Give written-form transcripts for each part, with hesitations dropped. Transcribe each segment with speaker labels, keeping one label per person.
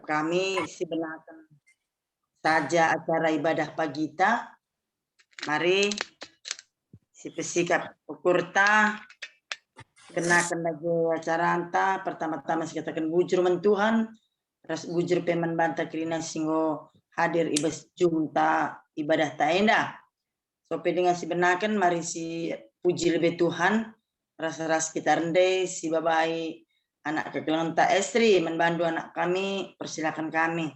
Speaker 1: Kami sebenarnya saja acara ibadah pagi kita. Mari si pesikap ukurta kenakan lagi acara anta. Pertama-tama si katakan bujur mentuhan. Ras bujur peman banta kirina singgo hadir ibas junta ibadah taenda. So dengan si benakan mari si puji lebih Tuhan. Ras-ras kita rendai si babai anak kekelangan tak estri membantu anak kami, persilakan kami.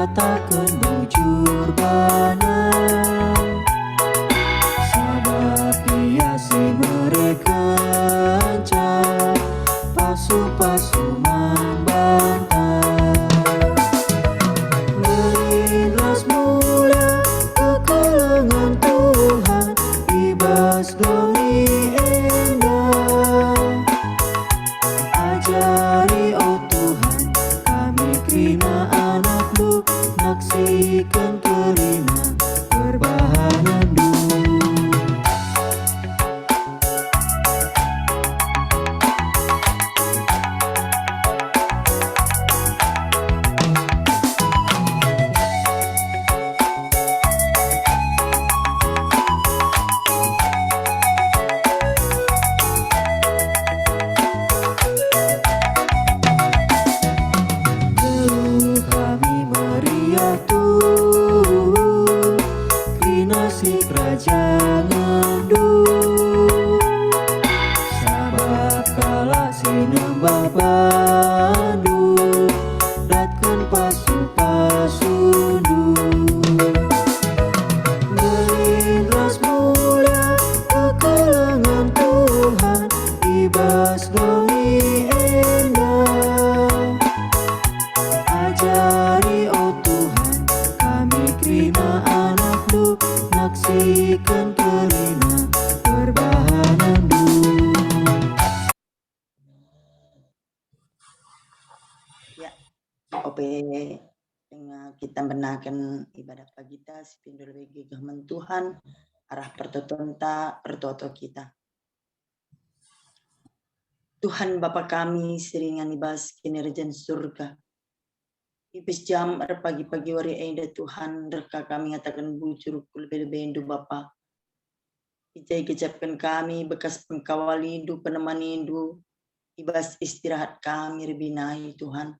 Speaker 2: Katakan bujur bana sahabat biasi mereka pasu-pasu membantah beriras mulia kekelengan Tuhan ibas doni endah ajari oh Tuhan kami terima anak-Mu saksikan terima perbahanan kerajaan sabab kala sinembah bandu datkan pasu-pasundu berinras mulia kekelengan Tuhan ibas doni endah ajari oh Tuhan kami terima anak-Mu saksikan terima perbahanan
Speaker 1: ya ope dengan kita benakan ibadah pagi kita sepindur bagi kemen Tuhan arah pertotonta pertoto kita Tuhan Bapa kami seringan ibas kinerjan surga ibis jam pagi-pagi wari enda Tuhan derka kami ngatakan bujur kulbe-bendu Bapa ijai kecapkan kami bekas pengkawal indu peneman indu ibas istirahat kami rebinai Tuhan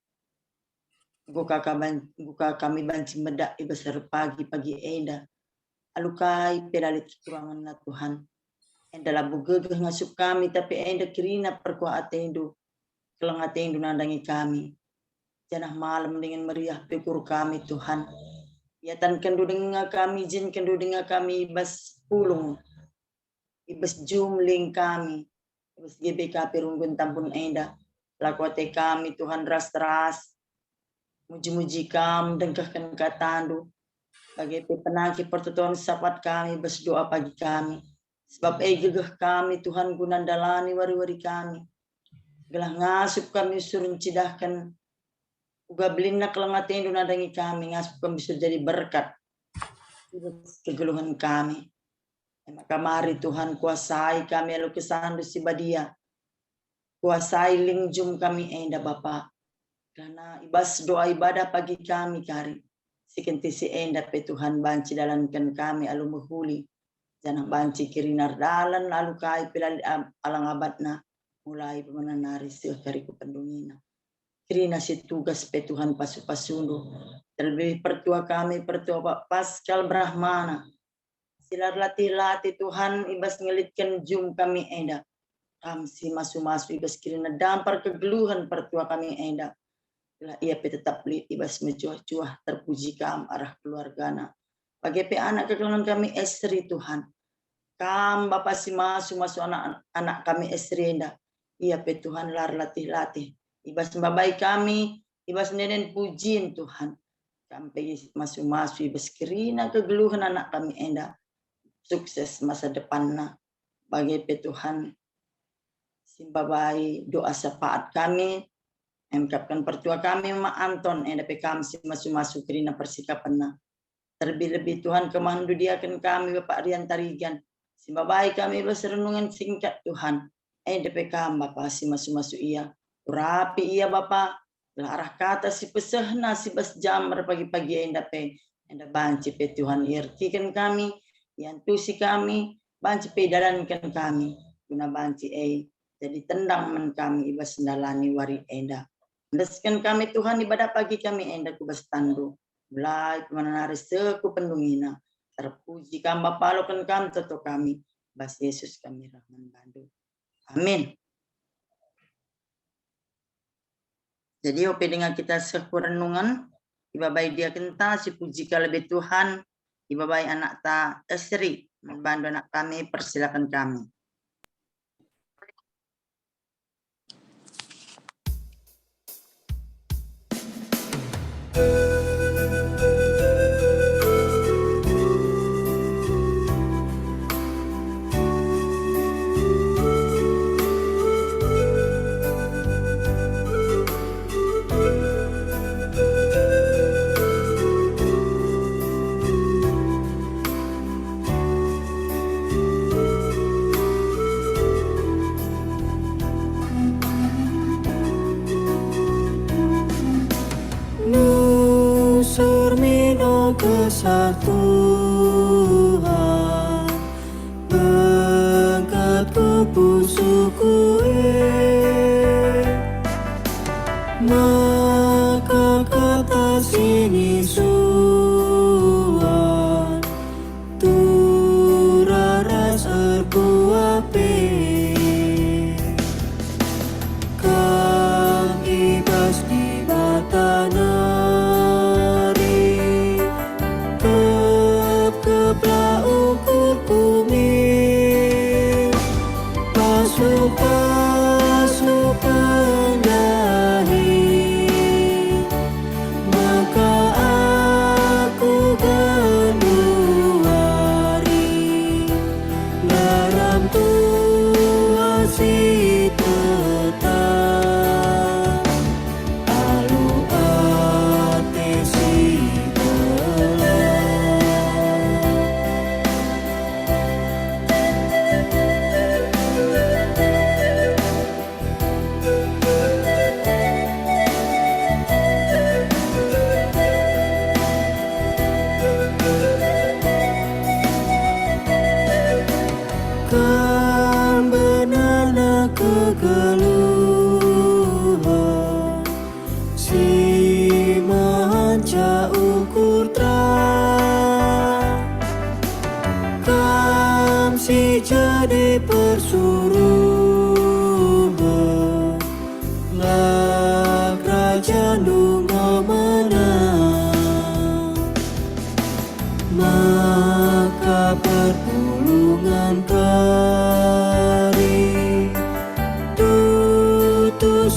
Speaker 1: Guka kami banci medak ibas pagi-pagi enda alukai pedalit kekurangan na Tuhan enda labu gegeh ngasup kami tapi enda kirina perkuah atendu kelang atendu nandangi kami janah malam dengan meriah pekur kami Tuhan ya tan kendu dengar kami jin kendu dengar kami ibas pulung ibas jumling kami ibas GBK perunggun tampun enda lakuate kami Tuhan ras-ras muji-muji kam dengkahkan katandu bagi penaki pertutuan sapat kami berdoa pagi kami sebab gegeh kami Tuhan gunandalani wari-wari kami gelah ngasup kami suruh cidahkan uga belina kelengatin nadangi kami ngasup kami bisa jadi berkat kegeluhan kami maka mari Tuhan kuasai kami lalu kesandu si badia kuasai lingjum kami enda Bapa karena ibas doa ibadah pagi kami kari sikenti si enda pe Tuhan banci dalankan kami alu menghuli jangan banci kirinar dalan lalu kai pilal alang abadna mulai pemenanari sekari kupendungina kirina si tugas pe Tuhan pasu-pasundu terlebih pertua kami pertua Pak Pascal Brahmana silar latih-latih Tuhan ibas ngelitkan jum kami enda kami si masu-masu ibas kirina dampar kegeluhan pertua kami enda lah ia pe tetap ibas mencuah-cuah terpuji kam arah keluargana bagi pe anak kekelangan kami estri Tuhan kam Bapak si masu anak kami estri enda Iya pe Tuhan lar latih-latih. Ibas babai kami, ibas nenen pujiin Tuhan. Sampai masuk-masuk ibas kirina kegeluhan anak kami enda. Sukses masa depannya. Bagi pe Tuhan. Simbabai doa syafaat kami. Engkapkan pertua kami Ma Anton enda pe kami masuk-masuk kirina persikapannya. Terlebih-lebih Tuhan kemandu diakan kami Bapak Rian Tarigan. Simbabai kami ibas renungan singkat Tuhan. DPK Bapak si masuk-masuk iya. Rapi iya Bapak. Arah kata si pesehna si bas jam pagi-pagi enda banci pe Tuhan irtikan kami. Yang tusi kami. Banci pe dalankan kami. Guna banci jadi tendang men kami ibas ndalani wari enda. Mendeskan kami Tuhan ibadah pagi kami enda kubas tandu. Mulai menari seku pendungina. Terpuji kami Bapak lokan kami toto kami. Bas Yesus kami rahman bandu. Amin. Jadi ope dengan kita sekurenungan, ibabai dia kenta si puji lebih Tuhan, ibabai anak ta Esri, membantu anak kami, persilakan kami.
Speaker 2: Kesatuan Bengkat kupusuku maka kata sini suan turaras erbuape kang ibas di batana kegeluhan si manca ukur terang kam si jadi persuruhan lah kerajaan dunga menang maka perpulungan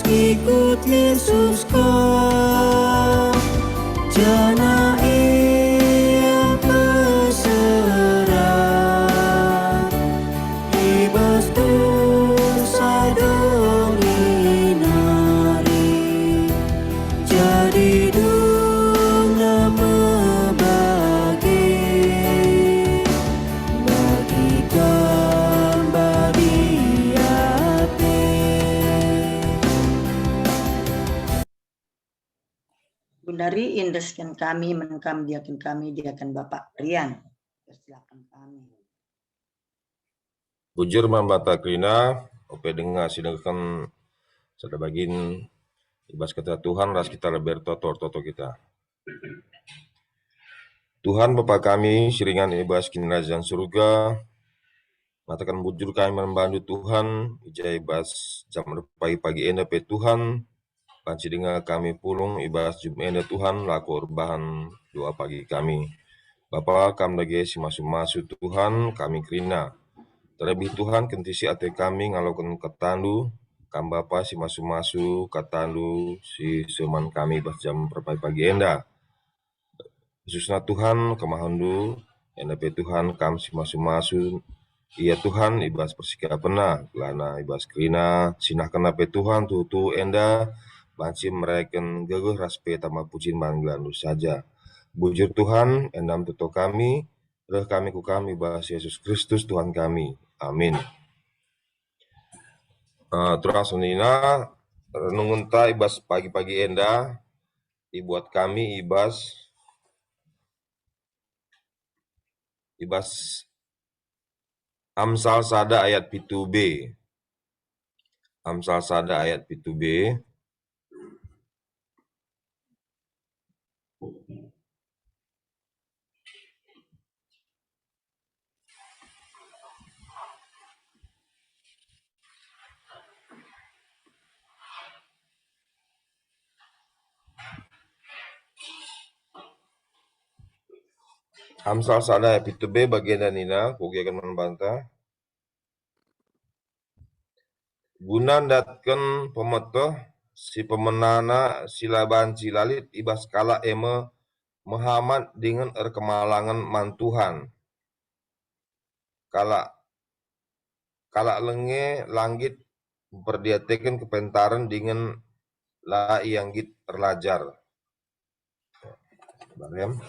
Speaker 2: ikut Yesus kau jana ia berserah ibas dosa dong inari jadi duna membagi bagikan Bundari indeskan kami, menkam diakan kami, diakan Bapak Rian. Persilakan kami.
Speaker 3: Bujur mambata krina, ope dengar sidangkan sada bagin ibas kata Tuhan ras kita leber toto kita. Tuhan Bapa kami, siringan ibas kinrazan surga, matakan bujur kami membantu Tuhan, ija ibas jam pagi-pagi enda pe Tuhan, panci dengar kami pulung ibas jumenda Tuhan laku bahan doa pagi kami. Bapa kami lagi si masuk Tuhan kami krina. Terlebih Tuhan kentisi ate kami ngalakan ketandu kam Bapa si masu-masu katandu si seman kami bas jam pagi enda. Khususnya Tuhan kamahandu enda pe Tuhan kam si masu-masu iya Tuhan ibas persikapena lana ibas krina sinah kena pe Tuhan tu enda banci mereken geguh raspe tama pucin manglandu saja. Bujur Tuhan endam tuto kami, reh kami ku kami bahas Yesus Kristus Tuhan kami. Amin. Terus nina renungun ta ibas pagi-pagi enda ibuat kami ibas Amsal sada ayat pitu B. Amsal sada ayat pitu B. Amsal sada ayat pitu B bagian dan nina kugi akan membantah. Guna datken pemetoh si pemenana silaban cilalit ibas kala eme Muhammad dengan kemalangan mantuhan. Kala lenge langit perdiatekan kepentaran dengan la yang git terlajar. Barem.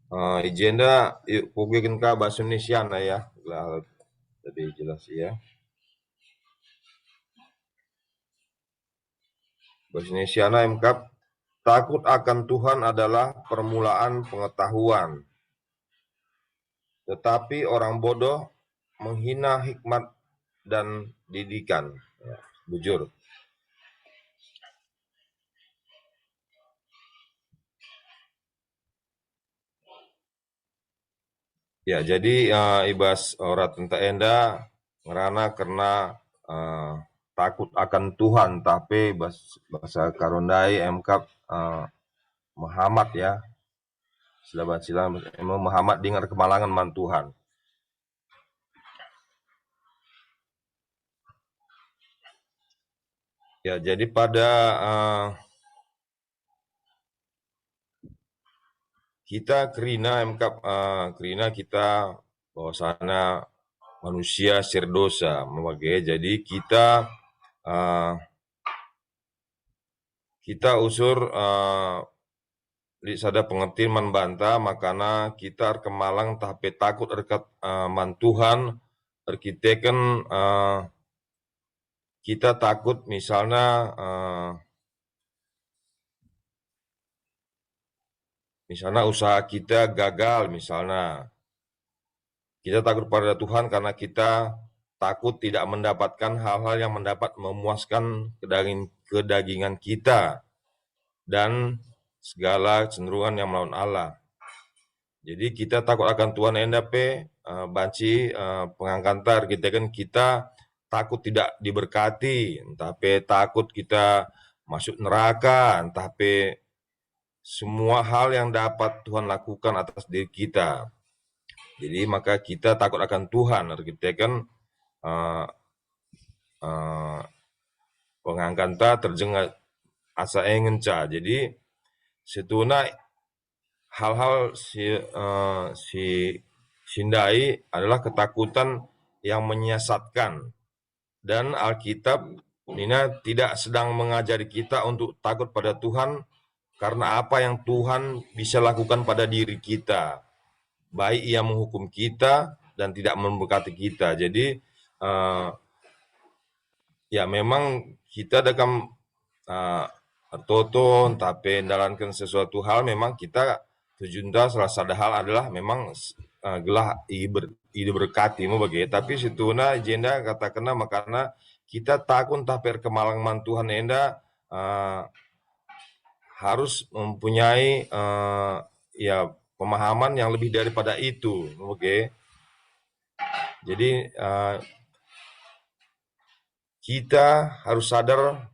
Speaker 3: Agenda kugikin ka bahasa Indonesia na ya. Lah tadi jelas ya. Bahasa Indonesia na MKAP. Takut akan Tuhan adalah permulaan pengetahuan. Tetapi orang bodoh menghina hikmat dan didikan. Ya, bujur. Ya, jadi ibas orat tenta enda ngerana karena takut akan Tuhan, tapi bahasa Karundai MKAP Muhammad ya. Silaban Muhammad dengar kemalangan man Tuhan. Ya, jadi pada kita kerina MKAP kerina kita bahwasanya manusia serdosa memakai, jadi kita usur sada pengertian membantah makana kita kemalang tapi takut erkat man Tuhan erkiteken kita takut misalnya usaha kita gagal, misalnya kita takut pada Tuhan karena kita takut tidak mendapatkan hal-hal yang memuaskan kedagingan kita dan segala cenderungan yang melawan Allah. Jadi kita takut akan Tuhan endape banci pengangkantar kita takut tidak diberkati, tapi takut kita masuk neraka, tapi semua hal yang dapat Tuhan lakukan atas diri kita. Jadi maka kita takut akan Tuhan. Kita kan pengangkanta terjengat asa engenca. Jadi setuna hal-hal si sindai adalah ketakutan yang menyesatkan. Dan Alkitab Nina tidak sedang mengajari kita untuk takut pada Tuhan karena apa yang Tuhan bisa lakukan pada diri kita. Baik ia menghukum kita dan tidak memberkati kita. Jadi ya memang kita dalam tertoton tapi menjalankan sesuatu hal memang kita tujuan salah satu hal adalah memang gelah ide berkati bagai. Tapi situna agenda katakanlah makana kita takut tapi kemalangan Tuhan enda harus mempunyai ya pemahaman yang lebih daripada itu, oke? Jadi kita harus sadar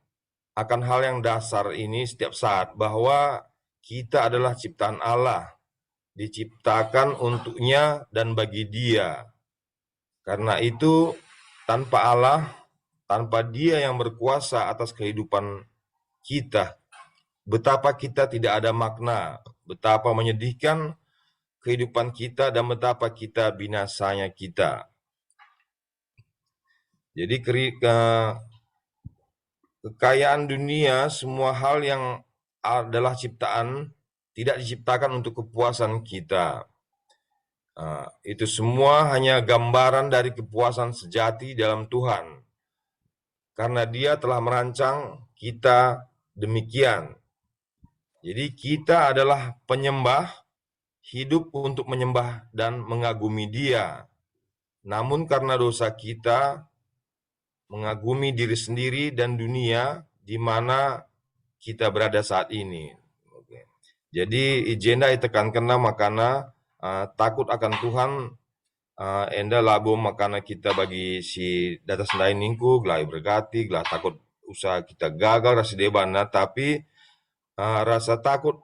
Speaker 3: akan hal yang dasar ini setiap saat bahwa kita adalah ciptaan Allah, diciptakan untuknya dan bagi Dia. Karena itu tanpa Allah, tanpa Dia yang berkuasa atas kehidupan kita, betapa kita tidak ada makna, betapa menyedihkan kehidupan kita dan betapa kita binasanya kita. Jadi kekayaan dunia, semua hal yang adalah ciptaan, tidak diciptakan untuk kepuasan kita. Itu semua hanya gambaran dari kepuasan sejati dalam Tuhan. Karena Dia telah merancang kita demikian. Jadi kita adalah penyembah, hidup untuk menyembah dan mengagumi Dia. Namun karena dosa kita, mengagumi diri sendiri dan dunia di mana kita berada saat ini. Jadi ijenda itekan kena makana takut akan Tuhan enda labo makana kita bagi si data sendai ningku gelai berkati gelai takut usaha kita gagal rasa debana, tapi rasa takut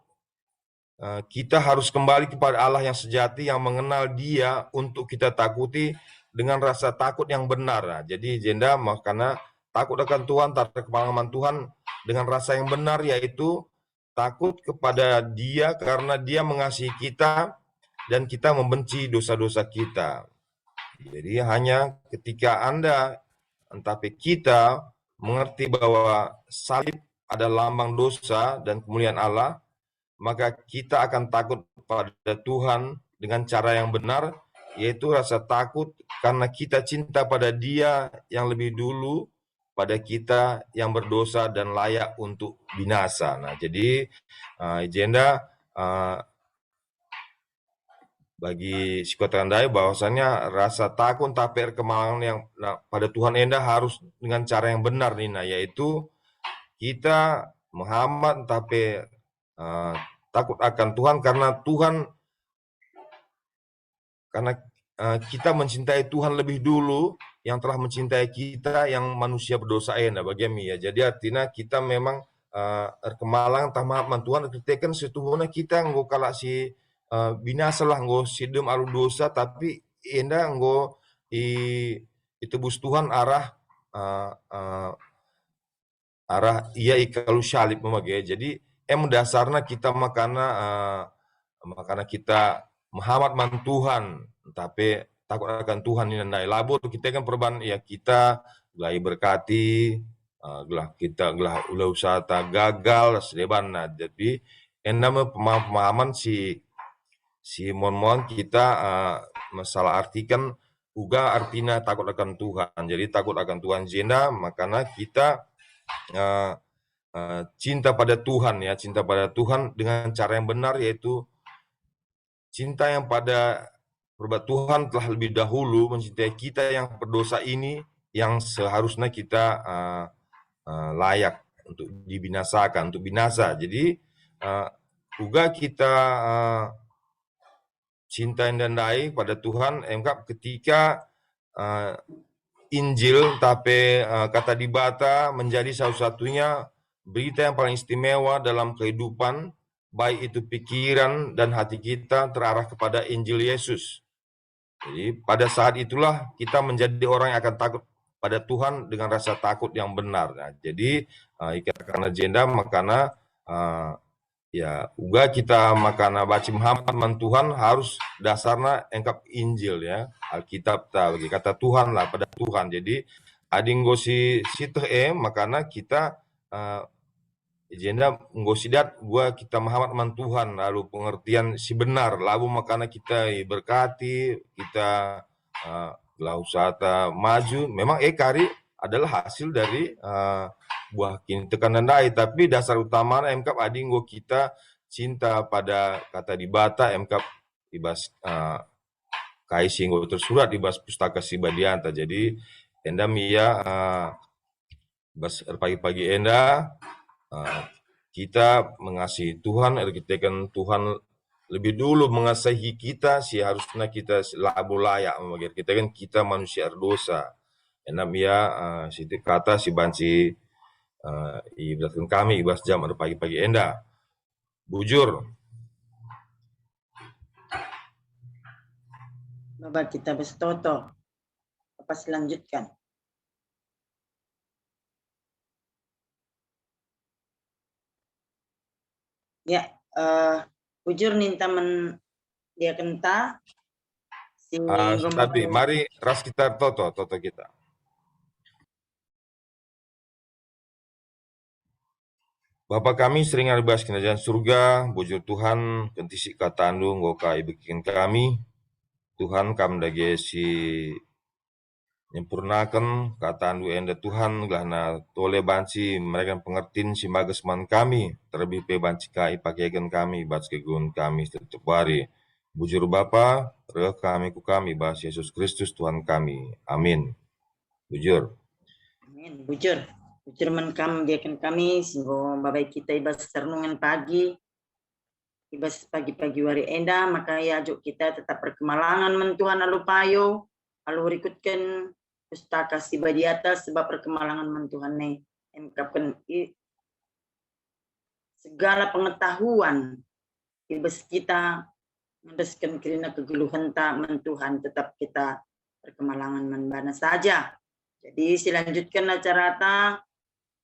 Speaker 3: kita harus kembali kepada Allah yang sejati yang mengenal Dia untuk kita takuti dengan rasa takut yang benar. Jadi jenda makana takut akan Tuhan, takut kepengalaman Tuhan dengan rasa yang benar, yaitu takut kepada Dia karena Dia mengasihi kita dan kita membenci dosa-dosa kita. Jadi hanya ketika Anda, tetapi kita mengerti bahwa salib adalah lambang dosa dan kemuliaan Allah, maka kita akan takut pada Tuhan dengan cara yang benar, yaitu rasa takut karena kita cinta pada Dia yang lebih dulu pada kita yang berdosa dan layak untuk binasa. Nah, jadi agenda bagi psikotandai bahwasanya rasa takut tapi kemalangan yang pada Tuhan enda harus dengan cara yang benar nih, nah, yaitu kita Muhammad tapi takut akan Tuhan karena kita mencintai Tuhan lebih dulu yang telah mencintai kita yang manusia berdosa enda bagaimana ya. Jadi artinya kita memang kemalang tamaman Tuhan kritikan setuhuna kita nggo kala si binasa lah nggo sidem alu dosa, tapi enda nggo itebus Tuhan arah ia ikalu syalib memage. Jadi dasarnya kita makana kita Muhammad man Tuhan, tapi takut akan Tuhan ini nandai labur kita kan perban ya kita gelai berkati gelah kita gelah ulah usaha gagal sedeban. Nah, jadi endam pemahaman si mon kita masalah artikan uga artinya takut akan Tuhan. Jadi takut akan Tuhan jenda makanya kita cinta pada Tuhan ya, cinta pada Tuhan dengan cara yang benar, yaitu cinta yang pada Tuhan telah lebih dahulu mencintai kita yang berdosa ini, yang seharusnya kita layak untuk dibinasakan, untuk binasa. Jadi juga kita cinta dan dai pada Tuhan ketika Injil tapi kata dibata menjadi satu-satunya berita yang paling istimewa dalam kehidupan, baik itu pikiran dan hati kita terarah kepada Injil Yesus. Jadi pada saat itulah kita menjadi orang yang akan takut pada Tuhan dengan rasa takut yang benar. Nah, jadi karena agenda makana ya uga kita makana baca Muhammad man Tuhan harus dasarnya engkap Injil ya, Alkitab bagi kata Tuhan lah pada Tuhan. Jadi ading gosi situ makana kita agenda ngosidat gua kita Muhammad man Tuhan, lalu pengertian si benar lalu makana kita berkati kita lah usaha maju memang kari adalah hasil dari buah kini tekanan dai, tapi dasar utama MKAP adinggo kita cinta pada kata dibata MKAP ibas kai singgo tersurat ibas pustaka Sibadianta. Jadi enda mia bas pagi-pagi enda kita mengasihi Tuhan, kita kan Tuhan lebih dulu mengasihi kita, sih harusnya kita labu layak memagir kita kan kita manusia berdosa. Enam ya situ kata si banci ibaratkan kami ibas jam ada pagi-pagi enda bujur.
Speaker 1: Bapak kita bestoto. Apa selanjutkan? Ya, bujur ninta dia kenta si
Speaker 3: Tapi mari ras kita toto kita. Bapa kami sering bebas kerajaan surga, bujur Tuhan, kentisi katandu ngoka ibikin kami, Tuhan kam dage si nyempurnakan katandu enda Tuhan glahna tole banci mereka pengertin si magesman kami, terlebih pe banci kai pakaikan kami, bats kegun kami tetap wari. Bujur Bapa, reh kami ku kami, bahas Yesus Kristus Tuhan kami. Amin. Bujur.
Speaker 1: Amin, bujur. Bujur menkam diakan kami, singgo babai kita ibas renungan pagi, ibas pagi-pagi wari enda, maka ya ajuk kita tetap perkemalangan mentuhan alu payo, alu rikutkan pustaka siba di atas sebab perkemalangan mentuhan ne emkapkan segala pengetahuan ibas kita mendeskan kirina kegeluhan tak mentuhan tetap kita perkemalangan membana saja. Jadi silanjutkan acara ta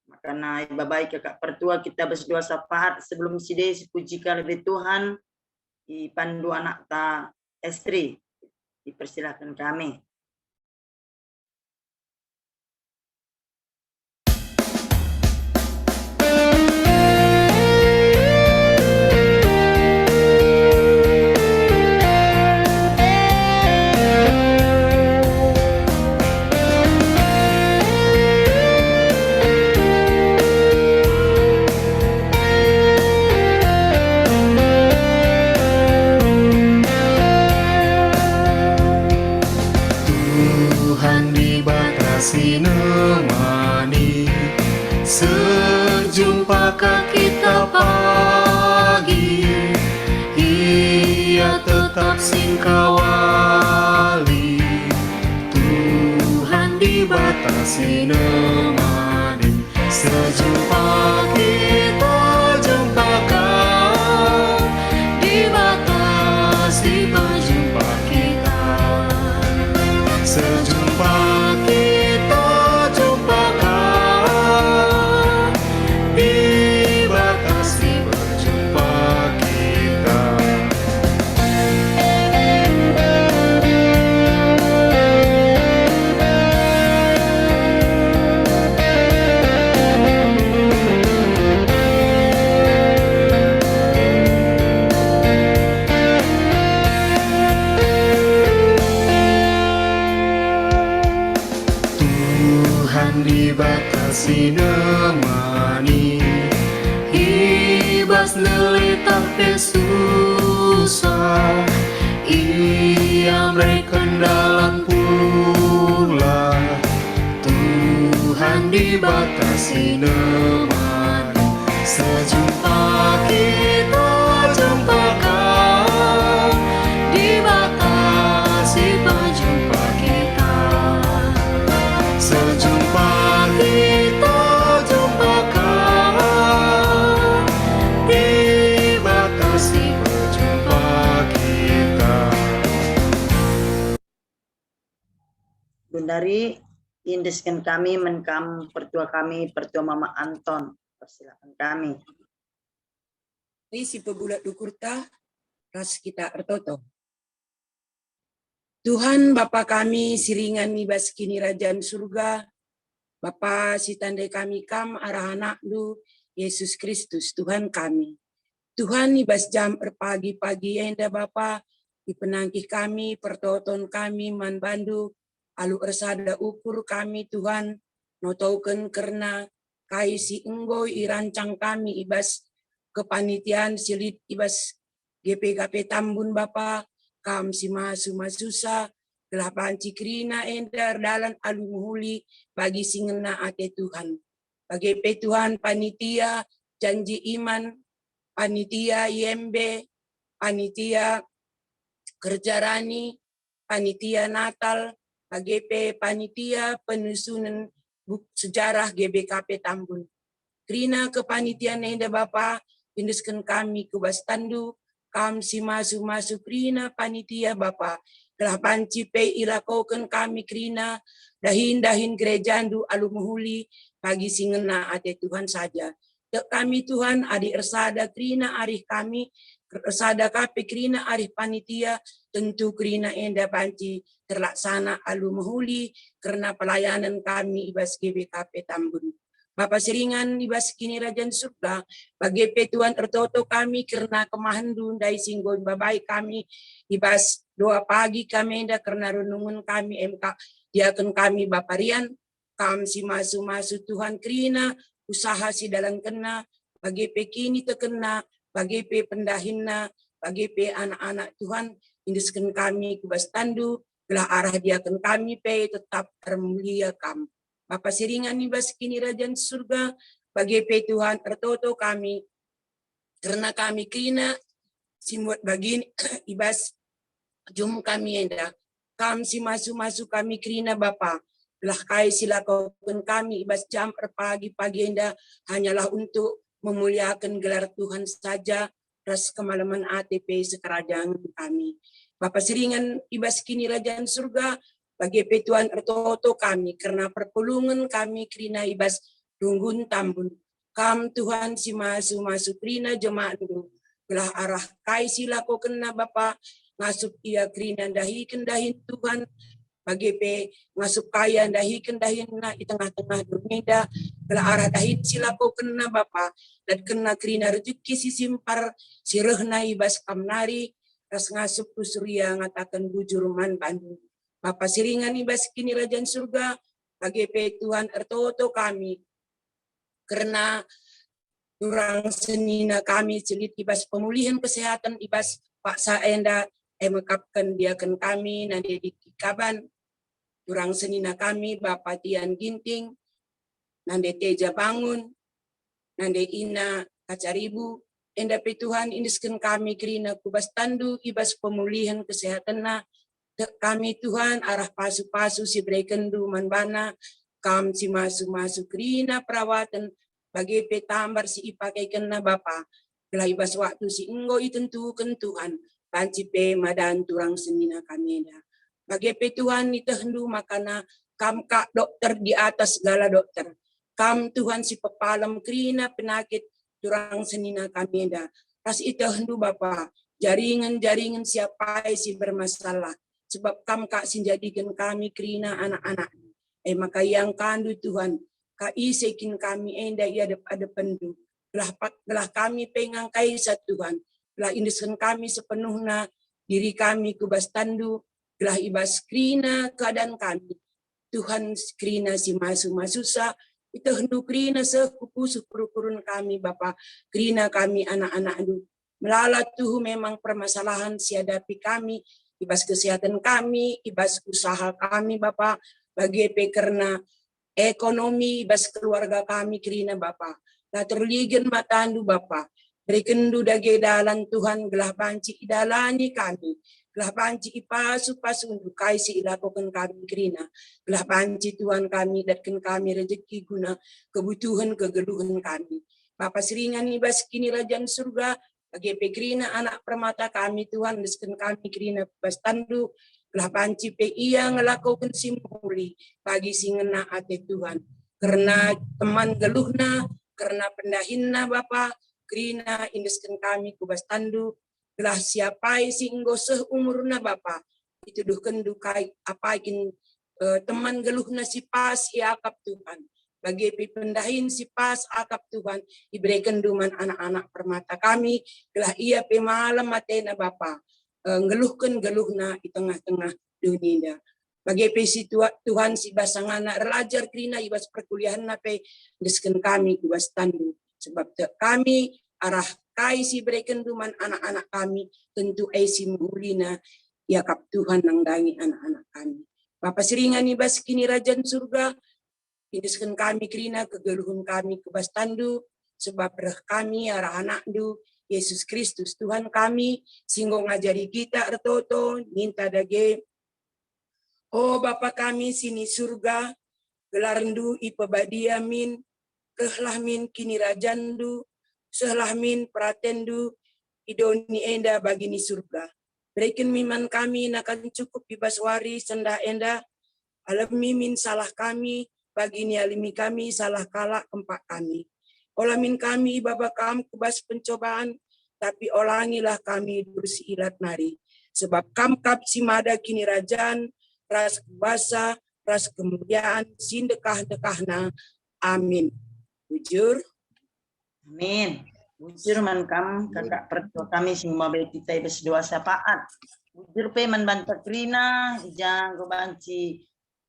Speaker 1: makana babai kakak pertua kita berdoa syafaat sebelum side pujikan lebih Tuhan di pandu anak ta estri dipersilakan kami.
Speaker 4: Sinemani sejumpakah kita pagi, ia tetap singkawali. Tuhan dibatasi nemani, sejumpa kita jumpakan, dibatasi berjumpa kita, sejumpa sinemani, ibas lelitah susah, ia mereka dalam pula. Tuhan dibatasi nemani, sejumpa kita jumpakan, dibatasi berjumpa kita, sejumpa kita jumpakan, dibatasi berjumpa kita.
Speaker 1: Bundari indeskan kami menkam pertua Mama Anton, persilakan kami.
Speaker 2: Si pebulat dukurta ras kita ertoto. Tuhan Bapa kami siringan nibas kini Rajaan surga, Bapa si tandai kami kam arah anak lu Yesus Kristus Tuhan kami. Tuhan nibas jam pagi-pagi enda Bapa dipenangki kami pertoton kami man bandu alu ersada ukur kami Tuhan notauken karena kai si enggo irancang kami ibas kepanitiaan silit ibas GPKP Tambun Bapa kam si masusa delapan cikrina endar dalan alu muhuli bagi singena ate Tuhan bagi pe Tuhan panitia janji iman panitia IMB panitia kerjarani panitia Natal AGP panitia penyusunan sejarah GBKP Tambun. Krina kepanitiaan enda Bapa induskan kami kubas tandu kam si masu krina panitia Bapa telah panci pe ilakaukan kami krina dahin gerejandu alu muhuli bagi singena ate Tuhan saja. kami Tuhan, adik ersada kerina arih kami, ersada kape kerina arih panitia, tentu kerina enda banci terlaksana alu mahuli, karena pelayanan kami ibas GBKP Tambun. Bapak seringan ibas kini Rajan Surga, bagi Tuhan ertoto kami karena kemahandu dai singgon babai kami, ibas doa pagi kami enda karena renungan kami MK, diakan kami Bapak Rian, kami si masu Tuhan kerina, usaha si dalam kena, bagi kini terkena, bagi pendahinna, bagi anak-anak Tuhan, indiskan kami kubas tandu, gelah arah diakan kami tetap termulia kami. Bapak seringan ibas kini Rajan Surga, bagi Tuhan ertoto kami, karena kami kina, simut bagi ibas jum kami enda, kami si masu kami kina Bapak, belah kai silakan kami ibas jam pagi enda, hanyalah untuk memuliakan gelar Tuhan saja, ras kemalaman ATP sekerajaan kami. Bapak seringan ibas kini Rajan Surga, bagi Tuhan ertoto kami, karena perpulungan kami kerina ibas dunggun tambun. Kam Tuhan si masu kerina jemaat dulu. Belah arah kai silako kena Bapak, ngasup ia kerina dahin Tuhan, bagi ngasup kaya dahin na di tengah-tengah dunia, belah arah dahin silako kena Bapak, dan kena kerina rezeki si simpar, sirehna ibas kamnari, ras ngasup kusuria ngatakan bujurman Bandung. Bapak seringan ibas kini Rajan Surga, bagi Tuhan ertoto kami, karena durang senina kami celit ibas pemulihan kesehatan ibas Pak Saenda mekapkan diakan kami nanti di Kaban, durang senina kami Bapak Tian Ginting, nanti Teja Bangun, nanti Ina Kacaribu, enda Tuhan indiskan kami kerina kubas tandu ibas pemulihan kesehatan kami Tuhan arah pasu-pasu si brekendu manbana, kam si masu kerina perawatan, bagi petambar si ipakai kena Bapa, gelah ibas waktu si enggo itentukan Tuhan, panci madan turang senina kami dah. Bagi Tuhan itu hendu makana kam kak dokter di atas segala dokter, kam Tuhan si pepalam kerina penyakit turang senina kami dah. Pas itu hendu Bapa, jaringan siapa si bermasalah, sebab kam kak sinjadikan kami kerina anak-anak. Maka yang kandu Tuhan, ka isekin kami enda ia ada pendu. Belah kami pengangkai sa Tuhan. Belah indiskan kami sepenuhnya diri kami kubas tandu. Belah ibas kerina keadaan kami. Tuhan kerina si masu-masusa. Itu hendu kerina sekupu kurun kami Bapa. Kerina kami anak-anak itu. Melala tuh memang permasalahan siadapi kami. Ibas kesehatan kami, ibas usaha kami Bapak, bagi karena ekonomi ibas keluarga kami kerina Bapak. Lah terligen matandu Bapak, berikendu dage dalan Tuhan gelah banci idalani kami, gelah banci ipasu untuk kaisi ilakokan kami kerina, gelah banci Tuhan kami datkan kami rezeki guna kebutuhan kegeluhan kami. Bapak seringan ibas kini Rajan Surga, bagi pekrina anak permata kami Tuhan, desken kami kerina bas tandu, gelah panci ia ngelakukan simpuli bagi singena ate Tuhan. Karena teman geluhna, karena pendahinna Bapa, kerina indesken kami kubas tandu, gelah siapai singgo seumurna Bapa, itu duhken dukai apaikin teman geluhna si pas iakap Tuhan. Bagi pendahin si pas akap Tuhan, diberikan duman anak-anak permata kami, gelah ia pemalam matena Bapa, ngeluhkan geluhna di tengah-tengah dunia. Bagi si Tuhan si basangana relajar kerina ibas perkuliahan nape, desken kami ibas tandu. Sebab kami arah kai si berikan duman anak-anak kami, tentu si mulina iakap Tuhan nang dangi anak-anak kami. Bapak seringan ibas kini Rajan Surga, indiskan kami kerina kegeluhan kami kebas tandu, sebab reh kami arah anak du, Yesus Kristus Tuhan kami, singgo ngajari kita ertoto, minta dage. Oh Bapa kami sini surga, gelarndu ipabadiamin, kehlahmin kini rajandu, sehlahmin pratendu, idoni enda bagini surga. Berikan miman kami nakan cukup bebas wari senda enda, alam mimin salah kami, bagi ni alimi kami salah kalak empat kami. Olamin kami bapa kam kubas pencobaan, tapi olangilah kami bersiilat nari. Sebab kam kap simada kini rajaan, ras kuasa, ras kemuliaan, sindekah-dekahna. Amin. Bujur.
Speaker 1: Amin. Bujur man kam kakak pertua kami semua baik kita ibas doa syafaat. Bujur pe man bantak rina ijang ko banci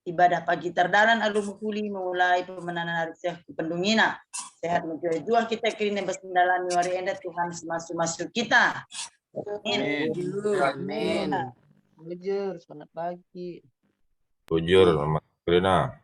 Speaker 1: ibadah pagi terdalan alu mukuli mulai pemenanan hari sehat pendungina. Sehat menjual kita kirina basendalani wari enda Tuhan semasuk-masuk kita. Amin.
Speaker 5: Amin. Bujur, selamat pagi.
Speaker 3: Bujur, Mas Rina.